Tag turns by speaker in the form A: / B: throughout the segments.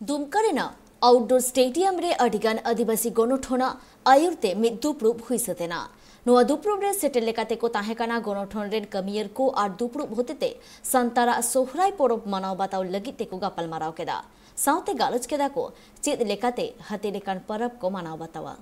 A: Dumka outdoor stadium रे अडिगान आदिवासी गणठोना आयुर्ते मिद दुप्रुब हुई सतेना नोआ दुप्रुब रे सेटेल लेकाते को ताहेकाना गणठोन रेन कमियर को आर दुप्रुब होतेते संतारा सोहराय पोरब मनाव बताव लगिते को गापल माराव केदा साउते गालोच केदा को चेद लेकाते हते लेकान परब को मनाव बतावा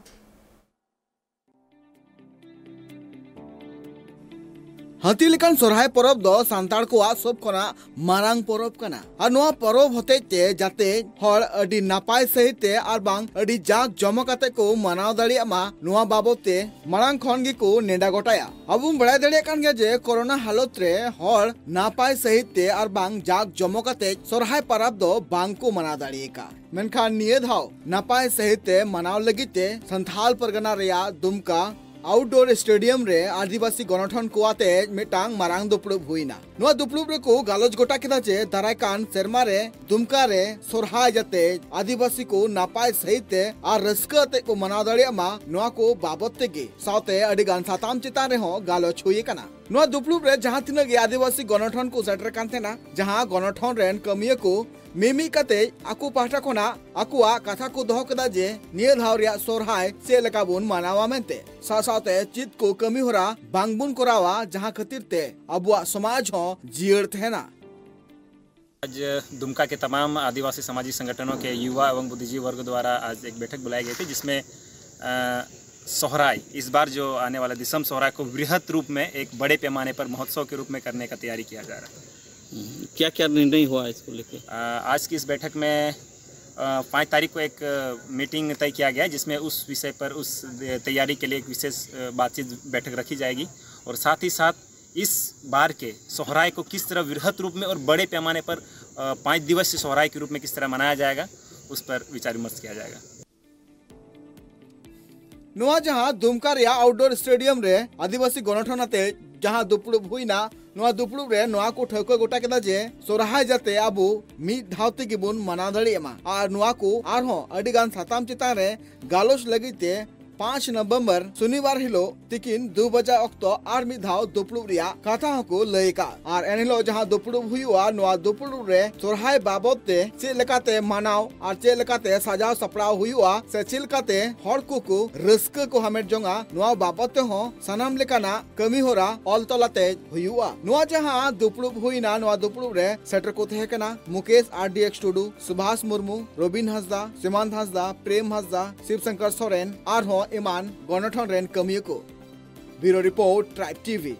B: हाथी लेकान सोहराय परब दो सांतार को सब कोना मारांग परब कना और नोआ परब होते ते जाते हर अडी नापाय सहिते आर बांग अडी जाक जमकाते को मनाव दाड़िया मा नोआ बाबते मारांग खन गी को नेडा गोटाया अब बड़ाय दाड़िया कान गया जे कोरोना हालत रे हर नापाय सहिते आर बांग जाक जमकाते सोहराय परब दो बांग को मना दाड़िएका मेनखान निये धाव नापाय सहिते मनाव लगिते संथाल परगना रेया दुमका आउटडोर स्टेडियम रे आदिवासी गणठन को आते मिटांग मारांग दुप्रुब हुईना नोआ दुप्रुब रे को गालोज गोटा केदा जे दारायकान सेरमा रे दुमका रे सोहराय जाते आदिवासी को नापाय सहिते आर रस्का ते को मना दाड़िया मा नोआ को बाबत तेगे साउते अडिगान साताम चितान रे हो गालोज हुई कना नोआ दुप्रुब रे जहां तिना गे आदिवासी गणठन को सेटर कान थेना जहां गणठन रेन कमिया को मिमी कते आकु पाठा कोना आकुआ कथा को दोह कदा जे निये धाव रिया सोहराय से लका बुन मानावा मेंते सासाते चित को कमी होरा बांगबुन कोरावा जहां खातिर ते अबुआ समाज हो जियर थेना।
C: आज दुमका के तमाम आदिवासी सामाजिक संगठनों के युवा एवं बुद्धिजीवी वर्ग द्वारा आज एक बैठक बुलाई गई थी जिसमें सोहराय इस बार जो आने वाला दिसम सोहराय को वृहत रूप में एक बड़े पैमाने पर महोत्सव के रूप में करने का तैयारी किया जा रहा है।
D: क्या क्या निर्णय हुआ इसको लेके?
C: आज की इस बैठक में 5 तारीख को एक मीटिंग तय किया गया है जिसमें उस विषय पर उस तैयारी के लिए एक विशेष बातचीत बैठक रखी जाएगी और साथ ही साथ इस बार के सोहराय को किस तरह वृहत रूप में और बड़े पैमाने पर 5 दिवसीय सोहराय के रूप में किस तरह मनाया जाएगा उस पर विचार विमर्श किया जाएगा।
B: नोआ जहां दुमका रिया आउटडोर स्टेडियम रे आदिवासी गणठनाते जहां दुप्रुब हुईना नोआ दुप्रुब रे नोआ को ठौका गोटा केदा जे सोहराय जाते आबू मी धावते गिबुन मना दाड़ियामा आर नोआ को आरहो अडिगान साताम चितान रे गालोच लगिते 5 नवंबर शनिवार हिलो तिकिन 2 बजा अक्तो आर मी धाव दुप्रुब रिया कथा को लयका आर एनहिलो जहां दुप्रुब हुईवा नोआ दुप्रुब रे सोहराय बाबते से लेकाते मानाव आर से लेकाते सजाव सपड़ाव हुईवा से चिलकाते हर को रस्क को हमेट जोंगा नोआ बाबते हो सनाम लेकाना कमी होरा अलतलाते हुईवा नोआ जहां दुप्रुब हुईना नोआ दुप्रुब रे सेटर को थेकना मुकेश आरडीएक्स टुडू सुभाष मुर्मू रोबिन हंसदा सीमांत हंसदा प्रेम हंसदा शिवशंकर सोरेन आर हो इमान गणठन रेन कमियो को ब्यूरो रिपोर्ट ट्राइब टीवी।